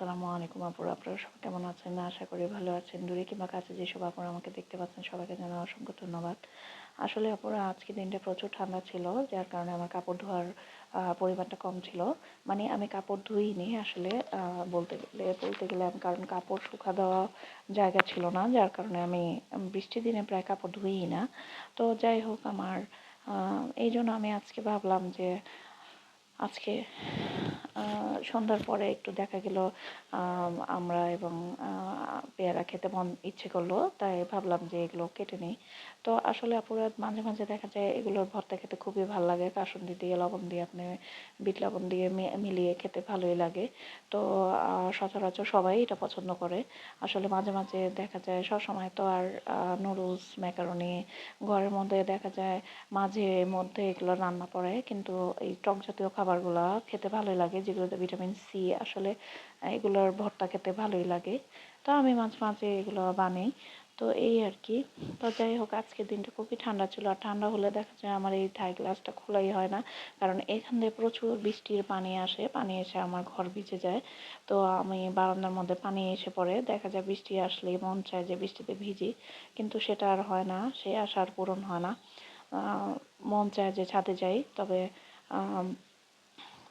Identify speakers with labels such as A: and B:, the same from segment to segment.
A: আসসালামু আলাইকুম আপুরা, আপনারা সবাই কেমন আছেন? আশা করি ভালো আছেন। দূরে কিংবা কাছে যেসব আপুরা আমাকে দেখতে পাচ্ছেন সবাইকে জানাই অসংখ্য ধন্যবাদ। আসলে আপুরা আজকে দিনটা প্রচুর ঠান্ডা ছিল, যার কারণে আমার কাপড় ধোয়ার পরিমাণটা কম ছিল। মানে আমি কাপড় ধুইনি আসলে, বলতে গেলে কারণ কাপড় শুকা দেওয়া জায়গা ছিল না, যার কারণে আমি বৃষ্টির দিনে প্রায় কাপড় ধুইই না। তো যাই হোক, আমার এই জন্য আমি আজকে ভাবলাম যে আজকে সন্ধ্যার পরে একটু দেখা গেল আমরা এবং পেয়ারা খেতে মন ইচ্ছে করলো, তাই ভাবলাম যে এগুলো কেটে নিই। তো আসলে আপুরা মাঝে মাঝে দেখা যায় এগুলোর ভর্তা খেতে খুবই ভালো লাগে, কাসুন্দি দিয়ে লবণ দিয়ে আপনি বিট লবণ দিয়ে মিলিয়ে খেতে ভালোই লাগে। তো সচরাচর সবাই এটা পছন্দ করে। আসলে মাঝে মাঝে দেখা যায় সবসময় তো আর নুডলস ম্যাকারনি ঘরের মধ্যে দেখা যায় মাঝে মধ্যে এগুলো রান্না করে, কিন্তু এই টক জাতীয় খাবারগুলো খেতে ভালোই লাগে, যেগুলোতে ভিটামিন সি আসলে এগুলোর ভর্তা খেতে ভালোই লাগে। তো আমি মাঝে মাঝে এগুলো বানাই। তো এই আর কি। তো যাই হোক, আজকের দিনটা খুবই ঠান্ডা ছিল, আর ঠান্ডা হলে দেখা যায় আমার এই থাই গ্লাসটা খোলাই হয় না, কারণ এখান দিয়ে প্রচুর বৃষ্টির পানি আসে, পানি এসে আমার ঘর ভিজে যায়। তো আমি বারান্দার মধ্যে পানি এসে পড়ে, দেখা যায় বৃষ্টি আসলেই মন চায় যে বৃষ্টিতে ভিজি, কিন্তু সেটা আর হয় না, সে আশা আর পূরণ হয় না। মন চায় যে ছাদে যাই, তবে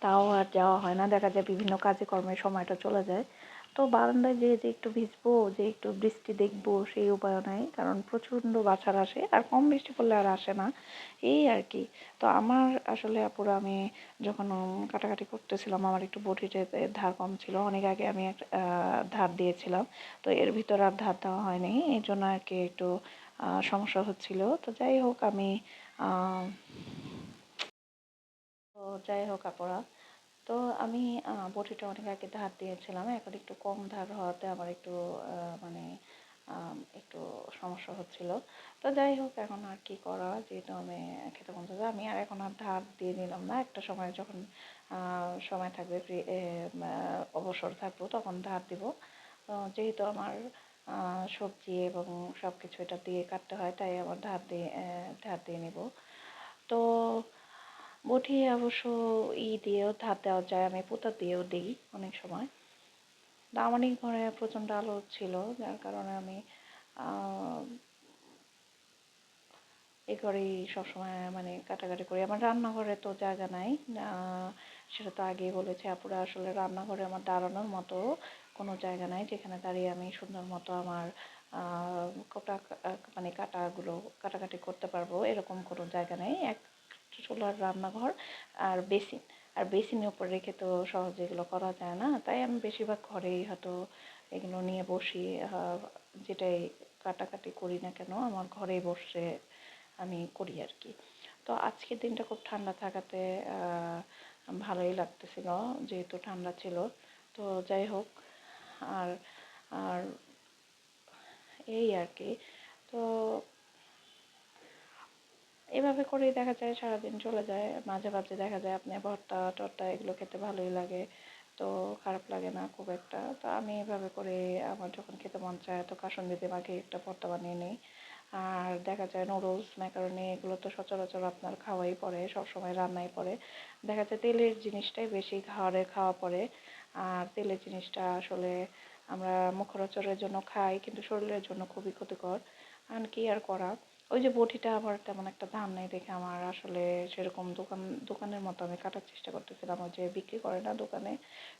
A: তাও আর যাওয়া হয় না, দেখা যায় বিভিন্ন কাজে কর্মে সময়টা চলে যায়। তো বারান্দায় যেয়ে যে একটু ভিজবো, যে একটু বৃষ্টি দেখবো, সেই উপায় নাই, কারণ প্রচণ্ড বাছার আসে, আর কম বৃষ্টি পড়লে আর আসে না, এই আর কি। তো আমার আসলে আপুরা, আমি যখন কাটাকাটি করতেছিলাম, আমার একটু বটিতে ধার কম ছিল, অনেক আগে আমি একটা ধার দিয়েছিলাম, তো এর ভিতর আর ধার দেওয়া হয়নি, এই জন্য আর কি একটু সমস্যা হচ্ছিল। তো যাই হোক, আমি তো যাই হোক আপুরা, তো আমি বটিটা অনেক আগে ধার দিয়েছিলাম, এখন একটু কম ধার হওয়াতে আমার একটু মানে একটু সমস্যা হচ্ছিল। তো যাই হোক, এখন আর কি করা, যেহেতু আমি খেতে মন চাচ্ছে, আমি আর এখন আর ধার দিয়ে নিলাম না, একটা সময় যখন সময় থাকবে, ফ্রি অবসর থাকবো, তখন ধার দিব। যেহেতু আমার সবজি এবং সব কিছু এটা দিয়ে কাটতে হয়, তাই আমার ধার দিয়ে নেব। তো বটি অবশ্য দিয়েও ধার দেওয়া যায়, আমি পুঁতা দিয়েও দিই অনেক সময়। দামানিক ঘরে প্রচণ্ড আলো ছিল, যার কারণে আমি এ করেই সবসময় মানে কাটাকাটি করি। আমার রান্নাঘরে তো জায়গা নাই, সেটা তো আগেই বলেছি আপুরা, আসলে রান্নাঘরে আমার দাঁড়ানোর মতো কোনো জায়গা নাই যেখানে দাঁড়িয়ে আমি সুন্দর মতো আমার কটা মানে কাটাগুলো কাটাকাটি করতে পারবো, এরকম কোনো জায়গা নেই। এক চুলার রান্নাঘর আর বেসিন, আর বেসিনের উপর রেখে তো সহজে এগুলো করা যায় না, তাই আমি বেশিরভাগ ঘরেই হয়তো এগুলো নিয়ে বসি। যেটাই কাটাকাটি করি না কেন, আমার ঘরেই বসে আমি করি আর কি। তো আজকের দিনটা খুব ঠান্ডা থাকাতে ভালোই লাগতেছিল, যেহেতু ঠান্ডা ছিল। তো যাই হোক, আর আর এই আর কি। তো এভাবে করেই দেখা যায় সারাদিন চলে যায়, মাঝে মাঝে দেখা যায় আপনি ভর্তা টর্তা এগুলো খেতে ভালোই লাগে, তো খারাপ লাগে না খুব একটা। তো আমি এভাবে করে আমার যখন খেতে মন চায়, তো কাসুন্দি দিয়ে মাখিয়ে একটা ভর্তা বানিয়ে নিই। আর দেখা যায় নুডলস ম্যাকারনি এগুলো তো সচরাচর আপনার খাওয়াই পড়ে, সবসময় রান্নাই পড়ে। দেখা যায় তেলের জিনিসটাই বেশি ঘরে খাওয়া পড়ে, আর তেলের জিনিসটা আসলে আমরা মুখরোচকের জন্য খাই, কিন্তু শরীরের জন্য খুবই ক্ষতিকর। আর কি আর করা, ওই যে বটিটা আমার তেমন একটা দাম নেই দেখে আমার আসলে সেরকম দোকানের মতো আমি কাটার চেষ্টা করতেছিলাম, ওই যে বিক্রি করে না দোকানে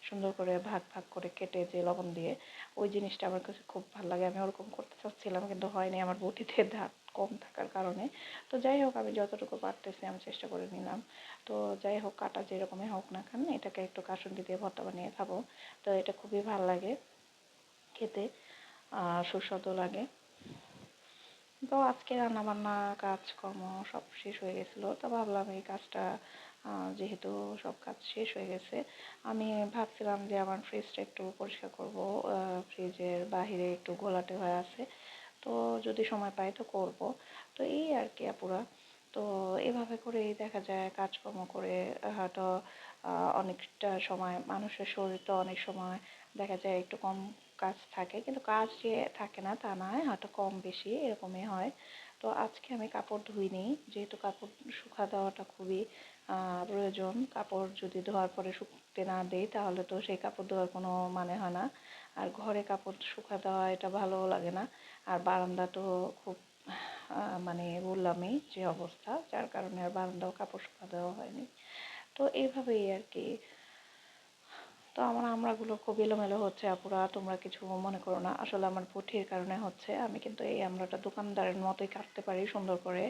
A: সুন্দর করে ভাগ ভাগ করে কেটে যে লবণ দিয়ে, ওই জিনিসটা আমার কাছে খুব ভালো লাগে, আমি ওরকম করতে চাচ্ছিলাম, কিন্তু হয়নি আমার বটিতে ধার কম থাকার কারণে। তো যাই হোক, আমি যতটুকু পারতেছি আমি চেষ্টা করে নিলাম। তো যাই হোক, কাটা যেরকমই হোক না কেন, এটাকে একটু কাসুন্দি দিয়ে ভর্তা বানিয়ে খাবো। তো এটা খুবই ভালো লাগে খেতে, সুস্বাদু লাগে। তো আজকে রান্নাবান্না কাজকর্ম সব শেষ হয়ে গেছিলো, তো ভাবলাম এই কাজটা যেহেতু সব কাজ শেষ হয়ে গেছে, আমি ভাবছিলাম যে আমার ফ্রিজটা একটু পরিষ্কার করব, ফ্রিজের বাহিরে একটু ঘোলাটে হয়ে আছে, তো যদি সময় পাই তো করব। তো এই আর কি আপুরা। তো এভাবে করেই দেখা যায় কাজকর্ম করে হয়তো অনেকটা সময় মানুষের শরীর তো অনেক সময় দেখা যায় একটু কম কাজ থাকে, কিন্তু কাজ যে থাকে না তা নয়, হয়তো কম বেশি এরকমই হয়। তো আজকে আমি কাপড় ধুইনি, যেহেতু কাপড় শুকা দেওয়াটা খুবই প্রয়োজন। কাপড় যদি ধোয়ার পরে শুকতে না দেই তাহলে তো সেই কাপড় ধোয়ার কোনো মানে হয় না। আর ঘরে কাপড় শুকা দেওয়া এটা ভালোও লাগে না। আর বারান্দা তো খুব মানে বললামই যে অবস্থা, যার কারণে আর বারান্দাও কাপড় শুকা দেওয়া হয়নি। তো এইভাবেই আর কি। তো আমার আমড়াগুলো খুব এলোমেলো হচ্ছে আপুরা, তোমরা কিছু মনে করো না। আসলে আমার বটির কারণে হচ্ছে। আমি কিন্তু এই আমড়াটা দোকানদারের মতোই কাটতে পারি সুন্দর করে।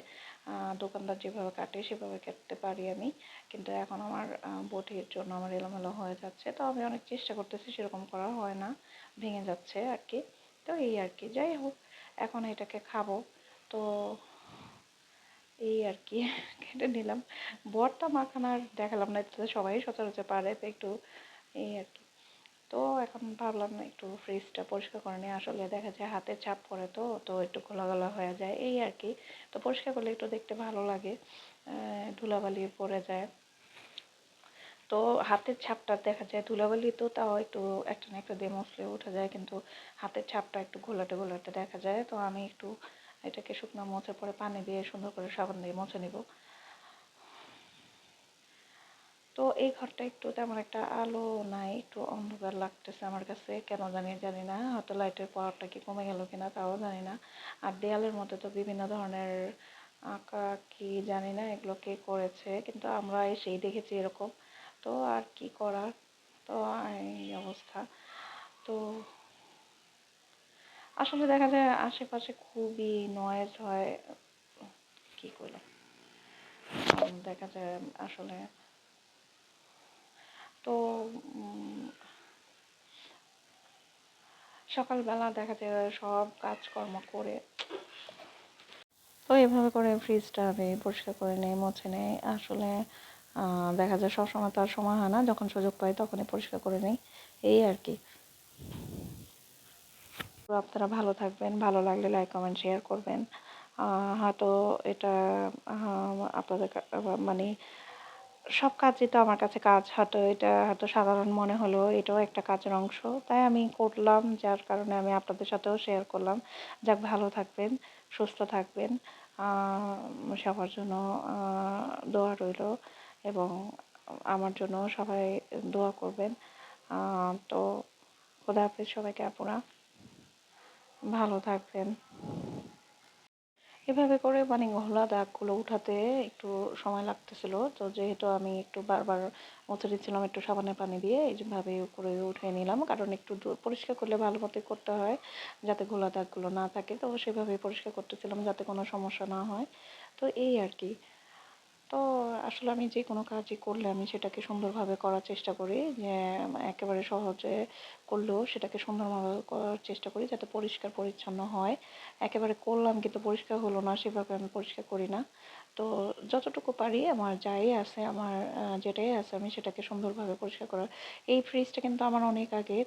A: দোকানদার যেভাবে কাটে সেভাবে কাটতে পারি আমি। কিন্তু এখন আমার বটির জন্য আমার এলোমেলো হয়ে যাচ্ছে। তো আমি অনেক চেষ্টা করতেছি, সেরকম করা হয় না, ভেঙে যাচ্ছে আর কি। তো এই আর কি, যাই হোক, এখন এটাকে খাবো। তো এই আর কি কেটে নিলাম। ভর্তা মাখানার দেখালাম না, এটা তো সবাই সচরাচর পারে, তো একটু এই আর কি। তো এখন ভাবলাম একটু ফ্রিজটা পরিষ্কার করে নিই। আসলে দেখা যায় হাতে ছাপ পড়ে, তো তো একটু ঘোলা ঘোলা হয়ে যায় এই আর কি। তো পরিষ্কার করলে একটু দেখতে ভালো লাগে, ধুলাবালি পড়ে যায়। তো হাতের ছাপটা দেখা যায় ধুলাবালি তো তাও একটু একটা না একটা দিয়ে মুছলে উঠে যায়, কিন্তু হাতের ছাপটা একটু ঘোলাটে ঘোলাটে দেখা যায়। তো আমি একটু এটাকে শুকনো মোছার পরে পানি দিয়ে সুন্দর করে সাবান দিয়ে মুছে নিব। তো এই ঘরটা একটু তেমন একটা আলো নাই, একটু অন্ধকার লাগতেছে আমার কাছে, কেন জানি না, হয়তো লাইটের পাওয়ারটা কি কমে গেল কিনা তাও জানি না। আর দেয়ালের মধ্যে তো বিভিন্ন ধরনের আঁকা কি জানি না এগুলো কে করেছে, কিন্তু আমরা এসেই দেখেছি এরকম। তো আর কি করার। তো এই অবস্থা। তো আসলে দেখা যায় আশেপাশে খুবই নয়েজ হয়, কি করলাম, দেখা যায় আসলে। তো সকালবেলা দেখা যায় সব কাজকর্ম করে, তো এভাবে করে ফ্রিজটা আমি পরিষ্কার করে নিই, মুছে নিই। আসলে দেখা যায় সবসময় তো আর সময় হয় না, যখন সুযোগ পাই তখনই পরিষ্কার করে নিই এই আর কি। তো আপনারা ভালো থাকবেন, ভালো লাগলে লাইক কমেন্ট শেয়ার করবেন। হয়তো এটা আপনাদের মানে সব কাজই তো আমার কাছে কাজ, হয়তো এটা হয়তো সাধারণ মনে হলো, এটাও একটা কাজের অংশ, তাই আমি করলাম, যার কারণে আমি আপনাদের সাথেও শেয়ার করলাম। যাক, ভালো থাকবেন, সুস্থ থাকবেন, সবার জন্য দোয়া রইল, এবং আমার জন্য সবাই দোয়া করবেন। তো খোদা হাফেজ সবাইকে আপুরা, ভালো থাকবেন। এভাবে করে মানে ঘোলা দাগগুলো উঠাতে একটু সময় লাগতেছিল, তো যেহেতু আমি একটু বারবার মুছে দিচ্ছিলাম একটু সাবানের পানি দিয়ে, এইভাবে করে উঠিয়ে নিলাম, কারণ একটু পরিষ্কার করলে ভালো মতোই করতে হয় যাতে ঘোলা দাগগুলো না থাকে। তো সেভাবেই পরিষ্কার করতেছিলাম যাতে কোনো সমস্যা না হয়। তো এই আর কি। তো আসলে আমি যে কোনো কাজই করলে আমি সেটাকে সুন্দরভাবে করার চেষ্টা করি, যে একেবারে সহজে করলেও সেটাকে সুন্দরভাবে করার চেষ্টা করি যাতে পরিষ্কার পরিচ্ছন্ন হয়। একেবারে করলাম কিন্তু পরিষ্কার হলো না সেভাবে আমি পরিষ্কার করি না। তো যতটুকু পারি আমার যাই আছে, আমার যেটাই আছে আমি সেটাকে সুন্দরভাবে পরিষ্কার করার। এই ফ্রিজটা কিন্তু আমার অনেক আগে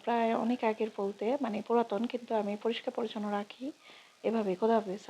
A: প্রায় অনেক আগের বলতে মানে পুরাতন, কিন্তু আমি পরিষ্কার পরিচ্ছন্ন রাখি এভাবেই। খোদা হাফেজ।